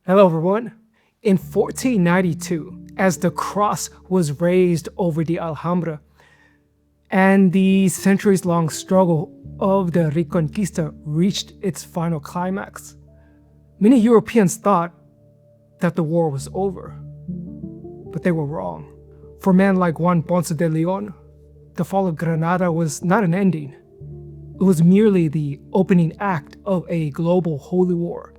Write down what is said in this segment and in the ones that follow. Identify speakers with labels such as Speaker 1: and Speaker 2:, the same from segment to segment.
Speaker 1: Hello everyone. In 1492, as the cross was raised over the Alhambra, and the centuries-long struggle of the Reconquista reached its final climax, many Europeans thought that the war was over. But they were wrong. For men like Juan Ponce de León, the fall of Granada was not an ending. It was merely the opening act of a global holy war.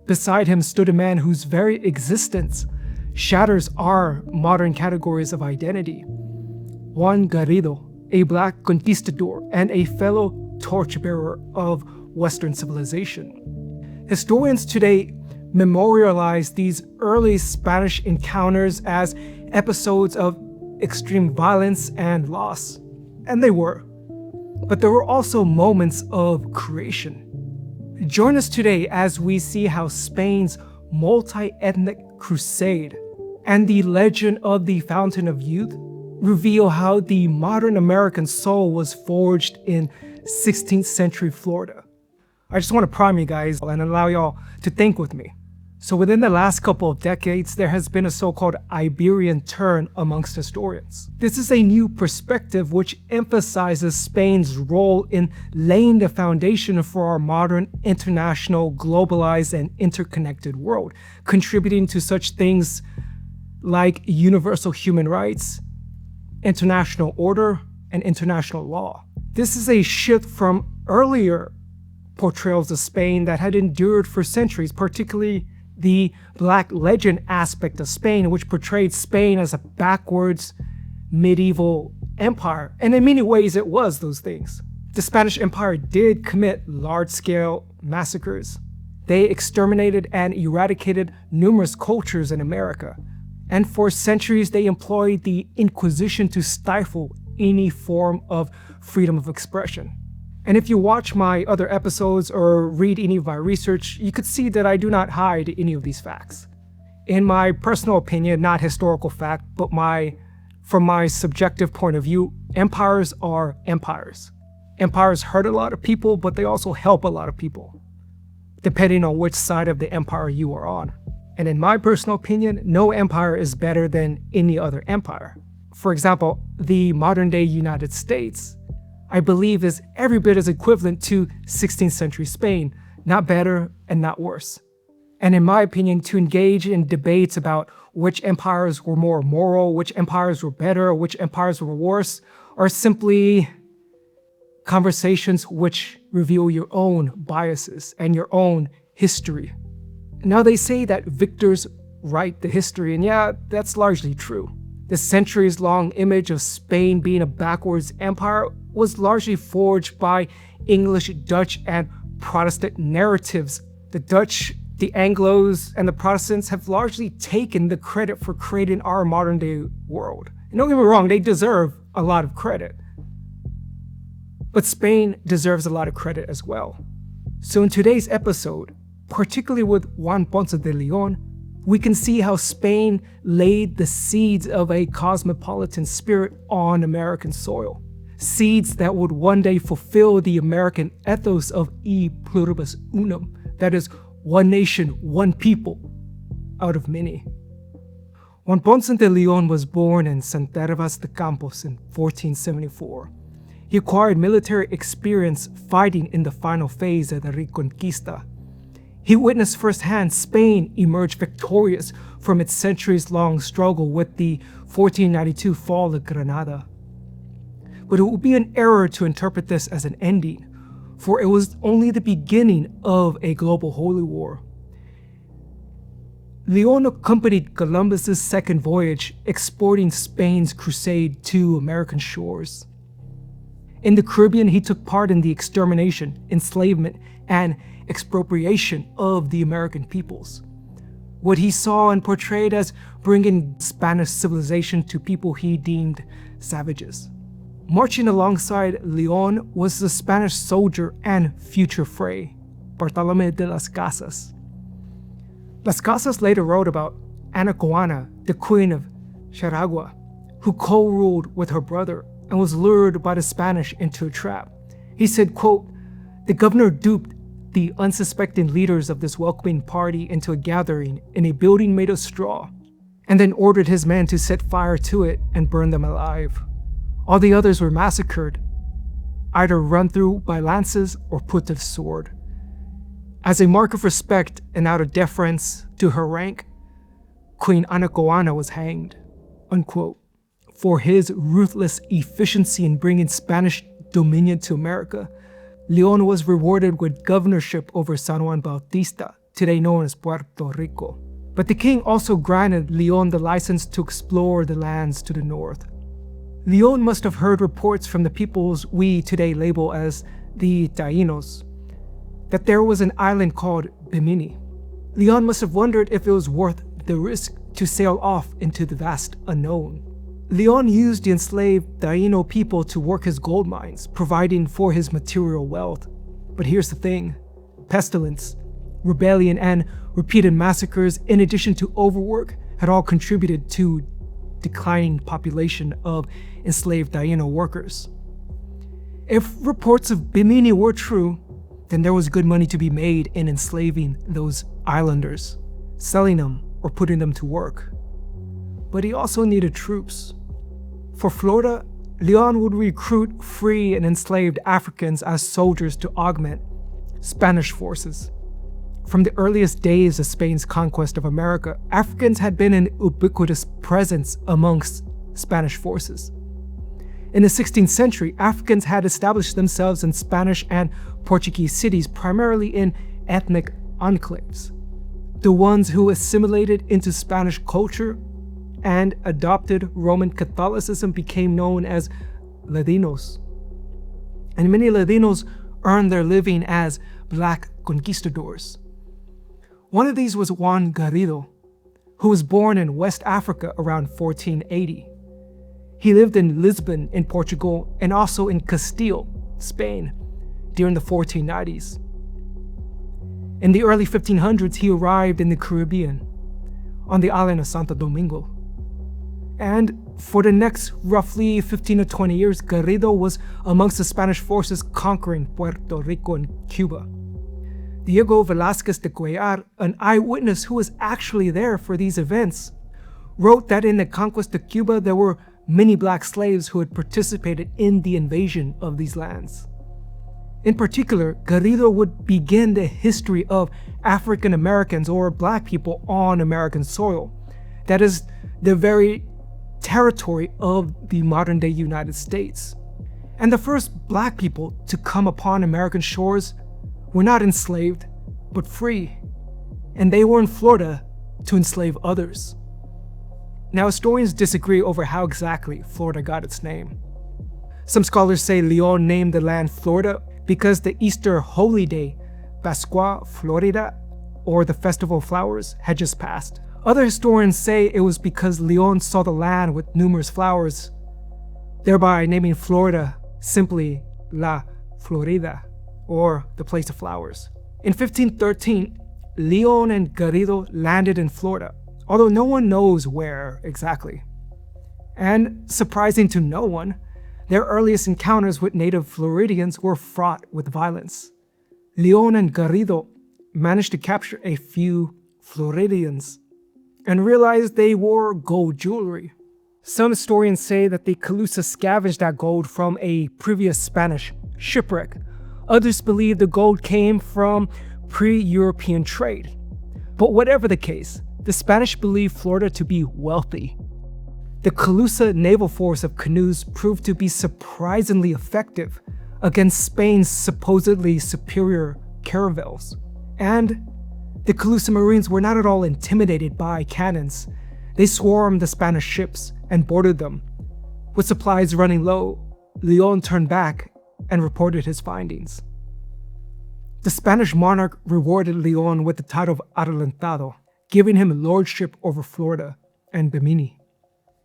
Speaker 1: Beside him stood a man whose very existence shatters our modern categories of identity. Juan Garrido, a Black Conquistador and a fellow torchbearer of Western civilization. Historians today memorialize these early Spanish encounters as episodes of extreme violence and loss. And they were. But there were also moments of creation. Join us today as we see how Spain's multi-ethnic crusade and the legend of the Fountain of Youth reveal how the modern American soul was forged in 16th century Florida. I just want to prime you guys and allow y'all to think with me. So within the last couple of decades, there has been a so-called Iberian Turn amongst historians. This is a new perspective which emphasizes Spain's role in laying the foundation for our modern, international, globalized, and interconnected world, contributing to such things like universal human rights, international order, and international law. This is a shift from earlier portrayals of Spain that had endured for centuries, particularly the Black legend aspect of Spain, which portrayed Spain as a backwards medieval empire. And in many ways, it was those things. The Spanish Empire did commit large-scale massacres. They exterminated and eradicated numerous cultures in America. And for centuries, they employed the Inquisition to stifle any form of freedom of expression. And if you watch my other episodes or read any of my research, you could see that I do not hide any of these facts. In my personal opinion, not historical fact, but from my subjective point of view, empires are empires. Empires hurt a lot of people, but they also help a lot of people, depending on which side of the empire you are on. And in my personal opinion, no empire is better than any other empire. For example, the modern day United States, I believe, is every bit as equivalent to 16th century Spain, not better and not worse. And in my opinion, to engage in debates about which empires were more moral, which empires were better, which empires were worse, are simply conversations which reveal your own biases and your own history. Now they say that victors write the history, and yeah, that's largely true. The centuries-long image of Spain being a backwards empire was largely forged by English, Dutch, and Protestant narratives. The Dutch, the Anglos, and the Protestants have largely taken the credit for creating our modern-day world. And don't get me wrong, they deserve a lot of credit. But Spain deserves a lot of credit as well. So in today's episode, particularly with Juan Ponce de León, we can see how Spain laid the seeds of a cosmopolitan spirit on American soil. Seeds that would one day fulfill the American ethos of e pluribus unum, that is, one nation, one people, out of many. Juan Ponce de León was born in San Tervas de Campos in 1474. He acquired military experience fighting in the final phase of the Reconquista. He witnessed firsthand Spain emerge victorious from its centuries-long struggle with the 1492 fall of Granada. But it would be an error to interpret this as an ending, for it was only the beginning of a global holy war. León accompanied Columbus's second voyage, exporting Spain's crusade to American shores. In the Caribbean, he took part in the extermination, enslavement, and expropriation of the American peoples. What he saw and portrayed as bringing Spanish civilization to people he deemed savages. Marching alongside León was the Spanish soldier and future Fray, Bartolomé de las Casas. Las Casas later wrote about Ana Juana, the Queen of Charagua, who co-ruled with her brother and was lured by the Spanish into a trap. He said, quote, "The governor duped the unsuspecting leaders of this welcoming party into a gathering in a building made of straw, and then ordered his men to set fire to it and burn them alive. All the others were massacred, either run through by lances or put to the sword. As a mark of respect and out of deference to her rank, Queen Anacoana was hanged, unquote, for his ruthless efficiency in bringing Spanish dominion to America. León was rewarded with governorship over San Juan Bautista, today known as Puerto Rico. But the king also granted León the license to explore the lands to the north. León must have heard reports from the peoples we today label as the Taínos, that there was an island called Bimini. León must have wondered if it was worth the risk to sail off into the vast unknown. León used the enslaved Taíno people to work his gold mines, providing for his material wealth. But here's the thing: pestilence, rebellion, and repeated massacres, in addition to overwork, had all contributed to declining population of enslaved Taíno workers. If reports of Bimini were true, then there was good money to be made in enslaving those islanders, selling them or putting them to work. But he also needed troops. For Florida, León would recruit free and enslaved Africans as soldiers to augment Spanish forces. From the earliest days of Spain's conquest of America, Africans had been an ubiquitous presence amongst Spanish forces. In the 16th century, Africans had established themselves in Spanish and Portuguese cities, primarily in ethnic enclaves. The ones who assimilated into Spanish culture and adopted Roman Catholicism became known as Ladinos. And many Ladinos earned their living as Black Conquistadors. One of these was Juan Garrido, who was born in West Africa around 1480. He lived in Lisbon in Portugal and also in Castile, Spain, during the 1490s. In the early 1500s, he arrived in the Caribbean, on the island of Santo Domingo. And for the next roughly 15 to 20 years, Garrido was amongst the Spanish forces conquering Puerto Rico and Cuba. Diego Velázquez de Cuellar, an eyewitness who was actually there for these events, wrote that in the conquest of Cuba there were many black slaves who had participated in the invasion of these lands. In particular, Garrido would begin the history of African Americans or black people on American soil. That is, the very territory of the modern-day United States. And the first black people to come upon American shores were not enslaved, but free. And they were in Florida to enslave others. Now, historians disagree over how exactly Florida got its name. Some scholars say León named the land Florida because the Easter holy day, Pascua Florida, or the Festival of Flowers, had just passed. Other historians say it was because León saw the land with numerous flowers, thereby naming Florida simply La Florida, or the place of flowers. In 1513, León and Garrido landed in Florida, although no one knows where exactly. And surprising to no one, their earliest encounters with native Floridians were fraught with violence. León and Garrido managed to capture a few Floridians and realized they wore gold jewelry. Some historians say that the Calusa scavenged that gold from a previous Spanish shipwreck. Others believe the gold came from pre-European trade. But whatever the case, the Spanish believed Florida to be wealthy. The Calusa naval force of canoes proved to be surprisingly effective against Spain's supposedly superior caravels. And the Calusa Marines were not at all intimidated by cannons. They swarmed the Spanish ships and boarded them. With supplies running low, León turned back and reported his findings. The Spanish monarch rewarded León with the title of Adelantado, giving him lordship over Florida and Bimini.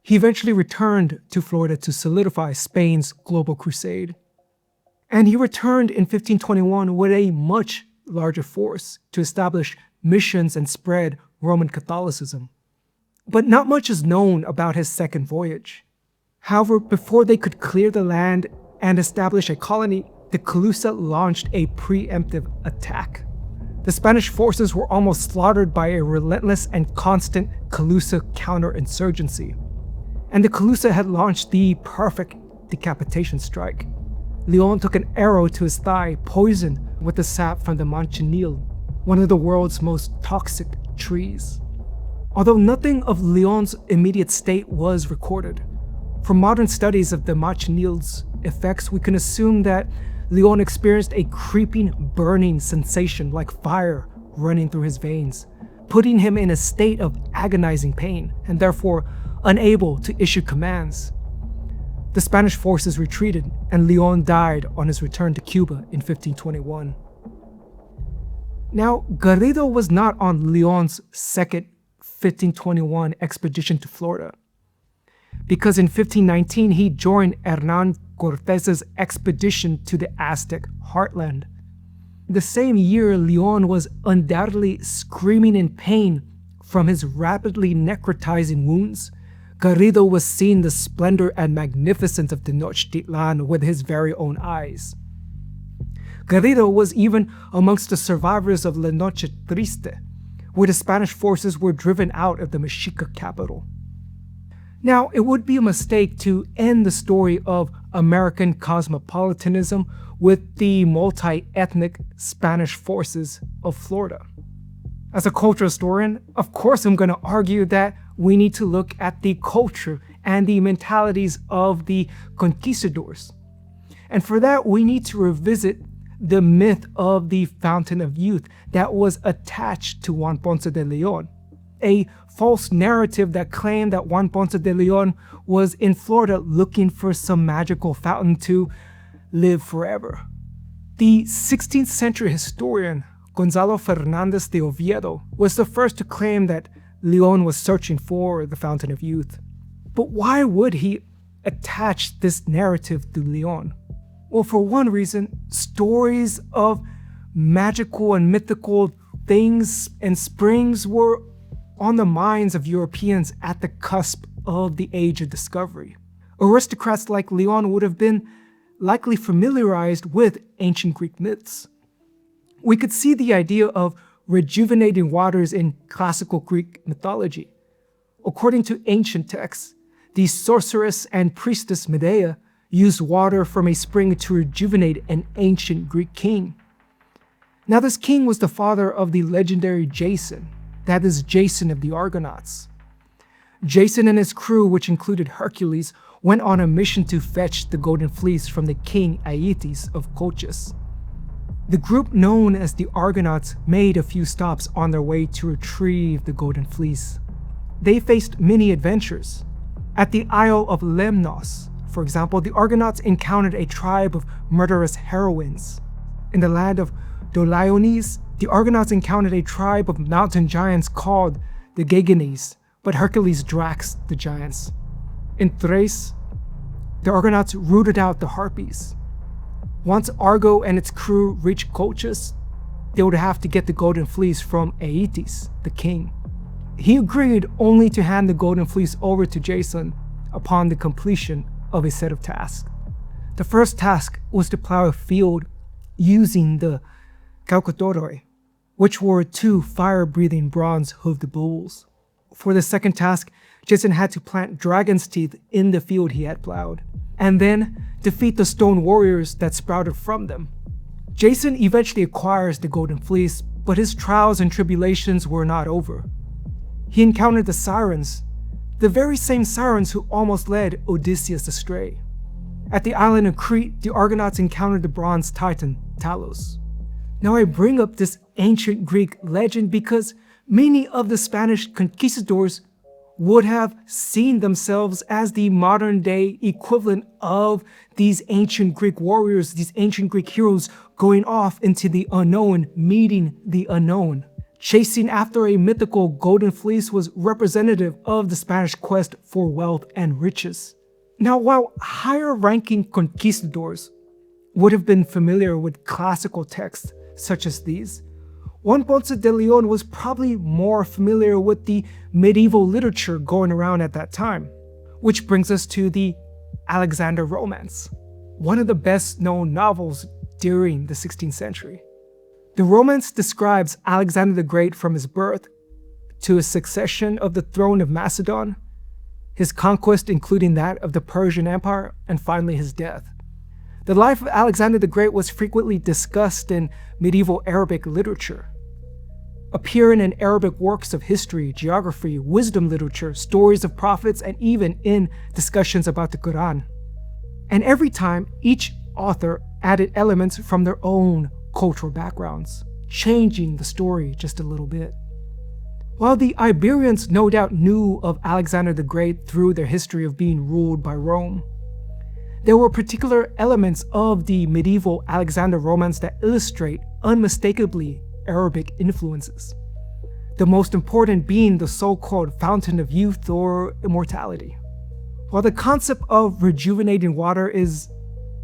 Speaker 1: He eventually returned to Florida to solidify Spain's global crusade. And he returned in 1521 with a much larger force to establish missions and spread Roman Catholicism. But not much is known about his second voyage. However, before they could clear the land and establish a colony, the Calusa launched a preemptive attack. The Spanish forces were almost slaughtered by a relentless and constant Calusa counterinsurgency. And the Calusa had launched the perfect decapitation strike. León took an arrow to his thigh, poisoned with the sap from the manchineel, one of the world's most toxic trees. Although nothing of León's immediate state was recorded, from modern studies of the manchineel's effects, we can assume that León experienced a creeping, burning sensation like fire running through his veins, putting him in a state of agonizing pain and therefore unable to issue commands. The Spanish forces retreated and León died on his return to Cuba in 1521. Now, Garrido was not on León's second 1521 expedition to Florida, because in 1519 he joined Hernán Cortés's expedition to the Aztec heartland. The same year, León was undoubtedly screaming in pain from his rapidly necrotizing wounds. Garrido was seeing the splendor and magnificence of Tenochtitlan with his very own eyes. Garrido was even amongst the survivors of La Noche Triste, where the Spanish forces were driven out of the Mexica capital. Now, it would be a mistake to end the story of American cosmopolitanism with the multi-ethnic Spanish forces of Florida. As a cultural historian, of course I'm going to argue that we need to look at the culture and the mentalities of the conquistadors. And for that, we need to revisit the myth of the Fountain of Youth that was attached to Juan Ponce de León, a false narrative that claimed that Juan Ponce de León was in Florida looking for some magical fountain to live forever. The 16th century historian Gonzalo Fernández de Oviedo was the first to claim that León was searching for the Fountain of Youth. But why would he attach this narrative to León? Well, for one reason, stories of magical and mythical things and springs were on the minds of Europeans at the cusp of the Age of Discovery. Aristocrats like León would have been likely familiarized with ancient Greek myths. We could see the idea of rejuvenating waters in classical Greek mythology. According to ancient texts, the sorceress and priestess Medea used water from a spring to rejuvenate an ancient Greek king. Now, this king was the father of the legendary Jason, that is Jason of the Argonauts. Jason and his crew, which included Hercules, went on a mission to fetch the Golden Fleece from the king Aeetes of Colchis. The group known as the Argonauts made a few stops on their way to retrieve the Golden Fleece. They faced many adventures. At the Isle of Lemnos, for example, the Argonauts encountered a tribe of murderous heroines. In the land of Doliones, the Argonauts encountered a tribe of mountain giants called the Gegenes, but Hercules draxed the giants. In Thrace, the Argonauts rooted out the Harpies. Once Argo and its crew reached Colchis, they would have to get the Golden Fleece from Aeetes, the king. He agreed only to hand the Golden Fleece over to Jason upon the completion of a set of tasks. The first task was to plow a field using the Calcatoroi, which were two fire-breathing bronze-hoofed bulls. For the second task, Jason had to plant dragon's teeth in the field he had plowed, and then defeat the stone warriors that sprouted from them. Jason eventually acquires the Golden Fleece, but his trials and tribulations were not over. He encountered the Sirens, the very same Sirens who almost led Odysseus astray. At the island of Crete, the Argonauts encountered the bronze titan, Talos. Now I bring up this ancient Greek legend because many of the Spanish conquistadors would have seen themselves as the modern day equivalent of these ancient Greek warriors, these ancient Greek heroes going off into the unknown, meeting the unknown. Chasing after a mythical golden fleece was representative of the Spanish quest for wealth and riches. Now, while higher ranking conquistadors would have been familiar with classical texts such as these, Juan Ponce de León was probably more familiar with the medieval literature going around at that time, which brings us to the Alexander Romance, one of the best known novels during the 16th century. The Romance describes Alexander the Great from his birth to his succession of the throne of Macedon, his conquest including that of the Persian Empire, and finally his death. The life of Alexander the Great was frequently discussed in medieval Arabic literature, appearing in Arabic works of history, geography, wisdom literature, stories of prophets, and even in discussions about the Quran. And every time, each author added elements from their own cultural backgrounds, changing the story just a little bit. While the Iberians no doubt knew of Alexander the Great through their history of being ruled by Rome, there were particular elements of the medieval Alexander Romance that illustrate unmistakably Arabic influences, the most important being the so-called fountain of youth or immortality. While the concept of rejuvenating water is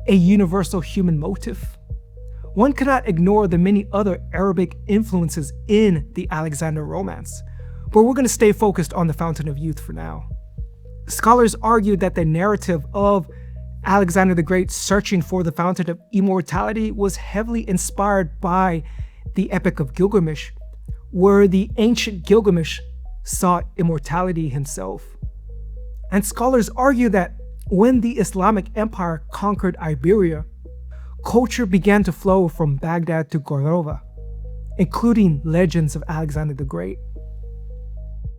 Speaker 1: a universal human motive, one cannot ignore the many other Arabic influences in the Alexander Romance, but we're going to stay focused on the Fountain of Youth for now. Scholars argue that the narrative of Alexander the Great searching for the Fountain of Immortality was heavily inspired by the Epic of Gilgamesh, where the ancient Gilgamesh sought immortality himself. And scholars argue that when the Islamic Empire conquered Iberia, culture began to flow from Baghdad to Cordova, including legends of Alexander the Great.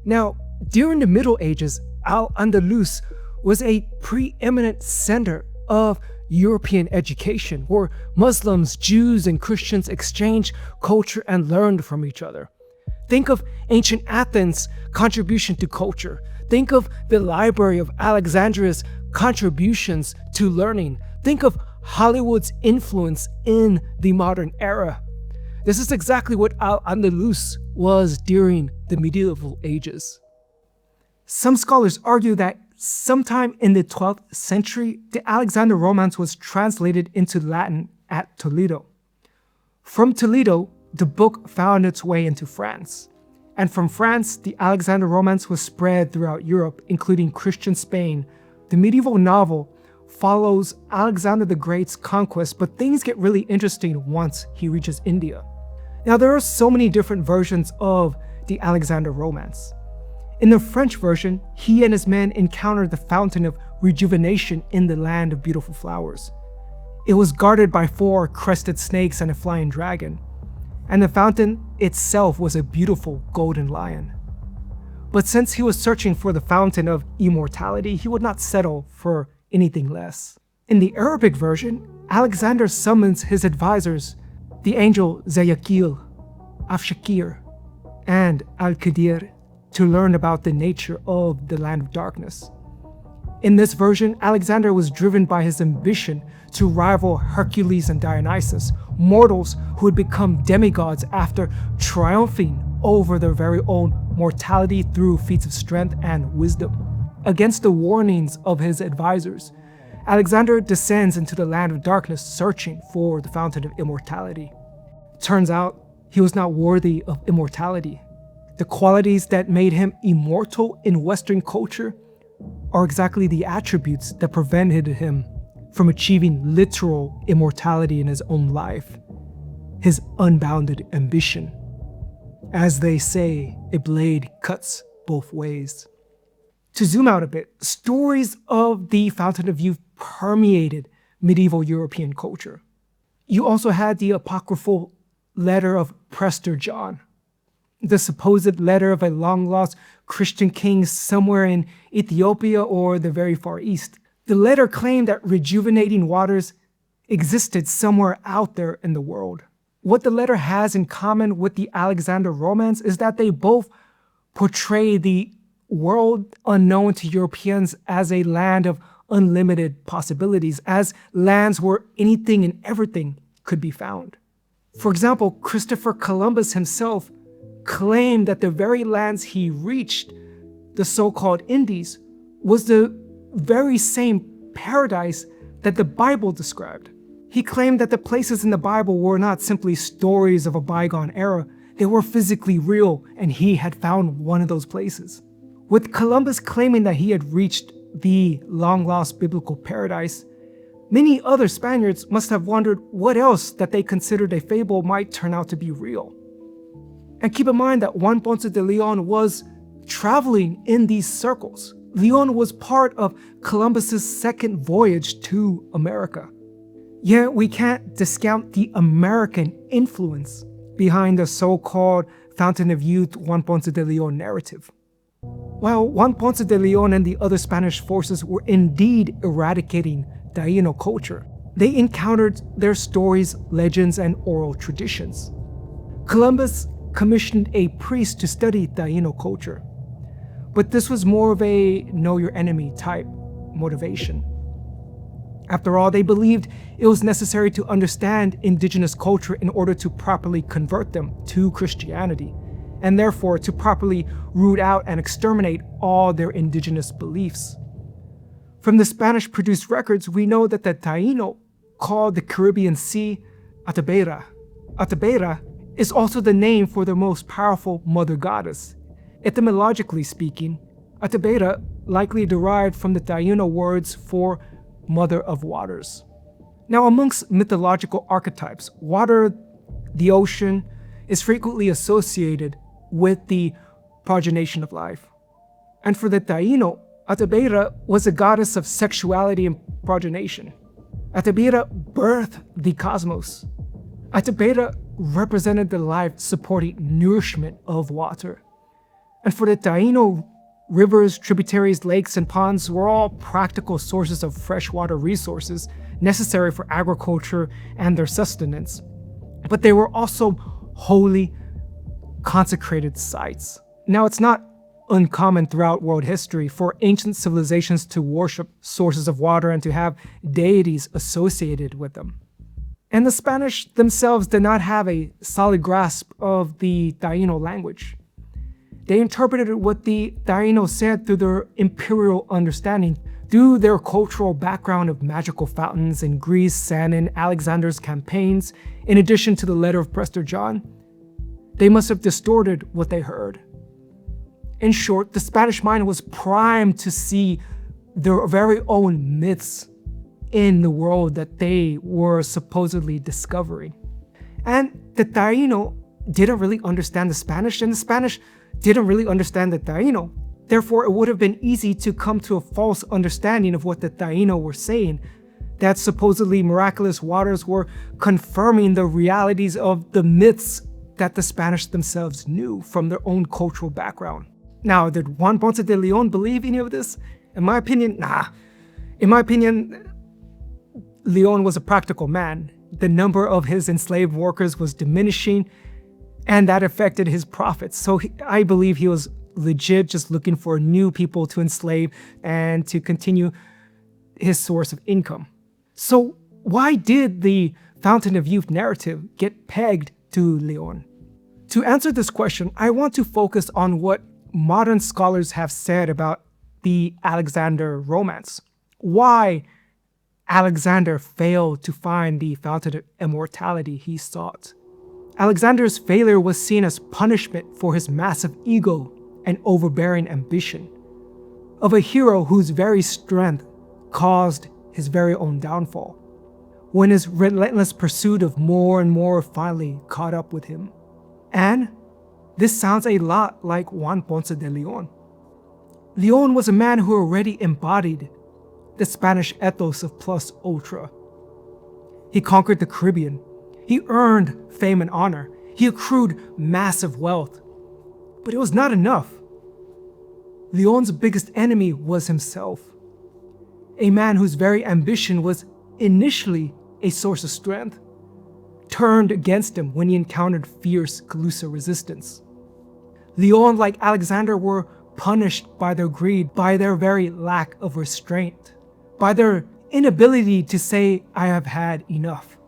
Speaker 1: Now, during the Middle Ages, Al-Andalus was a preeminent center of European education, where Muslims, Jews, and Christians exchanged culture and learned from each other. Think of ancient Athens' contribution to culture. Think of the Library of Alexandria's contributions to learning. Think of Hollywood's influence in the modern era. This is exactly what Al-Andalus was during the medieval ages. Some scholars argue that sometime in the 12th century, the Alexander Romance was translated into Latin at Toledo. From Toledo, the book found its way into France. And from France, the Alexander Romance was spread throughout Europe, including Christian Spain. The medieval novel follows Alexander the Great's conquest, but things get really interesting once he reaches India. Now, there are so many different versions of the Alexander Romance. In the French version, he and his men encountered the fountain of rejuvenation in the land of beautiful flowers. It was guarded by 4 crested snakes and a flying dragon, and the fountain itself was a beautiful golden lion. But since he was searching for the fountain of immortality, he would not settle for anything less. In the Arabic version, Alexander summons his advisors, the angel Zayakil, Afshakir, and Al-Qadir, to learn about the nature of the land of darkness. In this version, Alexander was driven by his ambition to rival Hercules and Dionysus, mortals who had become demigods after triumphing over their very own mortality through feats of strength and wisdom. Against the warnings of his advisors, Alexander descends into the land of darkness searching for the fountain of immortality. Turns out, he was not worthy of immortality. The qualities that made him immortal in Western culture are exactly the attributes that prevented him from achieving literal immortality in his own life: his unbounded ambition. As they say, a blade cuts both ways. To zoom out a bit, stories of the Fountain of Youth permeated medieval European culture. You also had the apocryphal letter of Prester John, the supposed letter of a long-lost Christian king somewhere in Ethiopia or the very Far East. The letter claimed that rejuvenating waters existed somewhere out there in the world. What the letter has in common with the Alexander Romance is that they both portray the world unknown to Europeans as a land of unlimited possibilities, as lands where anything and everything could be found. For example, Christopher Columbus himself claimed that the very lands he reached, the so-called Indies, was the very same paradise that the Bible described. He claimed that the places in the Bible were not simply stories of a bygone era, they were physically real, and he had found one of those places. With Columbus claiming that he had reached the long-lost biblical paradise, Many other Spaniards must have wondered what else that they considered a fable might turn out to be real. And keep in mind that Juan Ponce de León was traveling in these circles. León was part of Columbus's second voyage to America. Yet we can't discount the American influence behind the so-called Fountain of Youth Juan Ponce de León narrative. While Juan Ponce de León and the other Spanish forces were indeed eradicating Taíno culture, they encountered their stories, legends, and oral traditions. Columbus commissioned a priest to study Taíno culture, but this was more of a know your enemy type motivation. After all, they believed it was necessary to understand indigenous culture in order to properly convert them to Christianity, and therefore to properly root out and exterminate all their indigenous beliefs. From the Spanish-produced records, we know that the Taíno called the Caribbean Sea Atabeira. Atabeira is also the name for their most powerful mother goddess. Etymologically speaking, Atabeira likely derived from the Taíno words for mother of waters. Now, amongst mythological archetypes, water, the ocean, is frequently associated with the progenation of life. And for the Taíno, Atabeira was a goddess of sexuality and progenation. Atabeira birthed the cosmos. Atabeira represented the life-supporting nourishment of water. And for the Taíno, rivers, tributaries, lakes, and ponds were all practical sources of freshwater resources necessary for agriculture and their sustenance. But they were also holy, consecrated sites. Now, it's not uncommon throughout world history for ancient civilizations to worship sources of water and to have deities associated with them. And the Spanish themselves did not have a solid grasp of the Taíno language. They interpreted what the Taíno said through their imperial understanding, through their cultural background of magical fountains in Greece and in Alexander's campaigns, in addition to the letter of Prester John. They must have distorted what they heard. In short, the Spanish mind was primed to see their very own myths in the world that they were supposedly discovering. And the Taíno didn't really understand the Spanish, and the Spanish didn't really understand the Taíno. Therefore, it would have been easy to come to a false understanding of what the Taíno were saying, that supposedly miraculous waters were confirming the realities of the myths that the Spanish themselves knew from their own cultural background. Now, did Juan Ponce de León believe any of this? In my opinion, nah. In my opinion, León was a practical man. The number of his enslaved workers was diminishing, and that affected his profits. So I believe he was legit just looking for new people to enslave and to continue his source of income. So why did the Fountain of Youth narrative get pegged to León? To answer this question, I want to focus on what modern scholars have said about the Alexander romance. Why Alexander failed to find the fountain of immortality he sought. Alexander's failure was seen as punishment for his massive ego and overbearing ambition, of a hero whose very strength caused his very own downfall, when his relentless pursuit of more and more finally caught up with him. And this sounds a lot like Juan Ponce de León. León was a man who already embodied the Spanish ethos of plus ultra. He conquered the Caribbean. He earned fame and honor. He accrued massive wealth. But it was not enough. León's biggest enemy was himself. A man whose very ambition was initially a source of strength, turned against him when he encountered fierce Calusa resistance. León, like Alexander, were punished by their greed, by their very lack of restraint, by their inability to say, "I have had enough."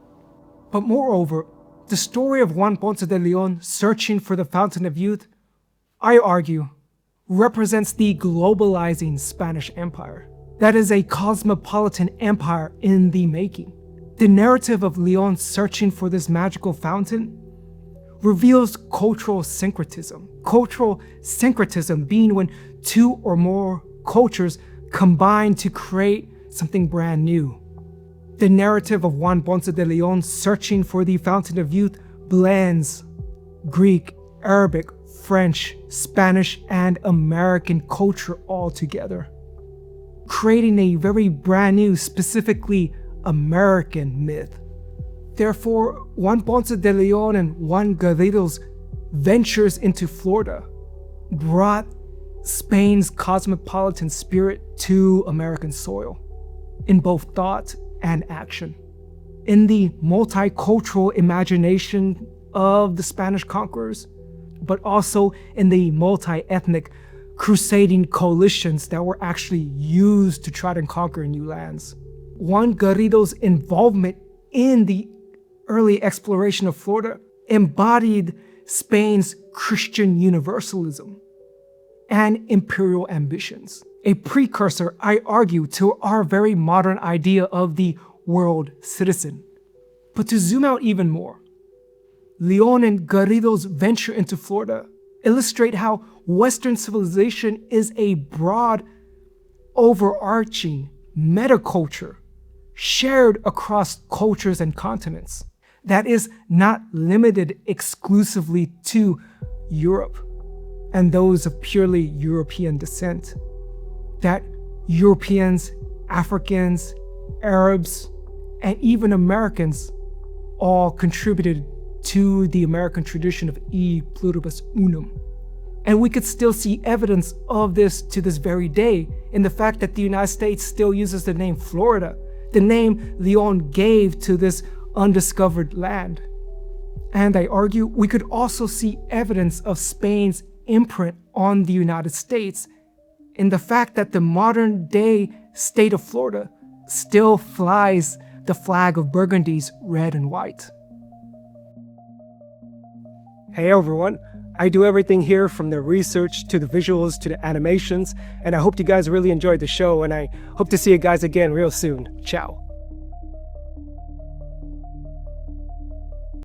Speaker 1: But moreover, the story of Juan Ponce de León searching for the Fountain of Youth, I argue, represents the globalizing Spanish Empire. That is a cosmopolitan empire in the making. The narrative of León searching for this magical fountain reveals cultural syncretism. Cultural syncretism being when two or more cultures combine to create something brand new. The narrative of Juan Ponce de León searching for the fountain of youth blends Greek, Arabic, French, Spanish, and American culture all together, creating a very brand new, specifically American myth. Therefore, Juan Ponce de León and Juan Garrido's ventures into Florida brought Spain's cosmopolitan spirit to American soil, in both thought and action. In the multicultural imagination of the Spanish conquerors, but also in the multi-ethnic crusading coalitions that were actually used to try to conquer new lands. Juan Garrido's involvement in the early exploration of Florida embodied Spain's Christian universalism and imperial ambitions, a precursor, I argue, to our very modern idea of the world citizen. But to zoom out even more, León and Garrido's venture into Florida illustrate how Western civilization is a broad, overarching metaculture shared across cultures and continents that is not limited exclusively to Europe and those of purely European descent. That Europeans, Africans, Arabs, and even Americans all contributed to the American tradition of e pluribus unum. And we could still see evidence of this to this very day in the fact that the United States still uses the name Florida, the name León gave to this undiscovered land. And I argue we could also see evidence of Spain's imprint on the United States in the fact that the modern day state of Florida still flies the flag of Burgundy's red and white. Hey everyone, I do everything here from the research to the visuals to the animations, and I hope you guys really enjoyed the show, and I hope to see you guys again real soon. Ciao.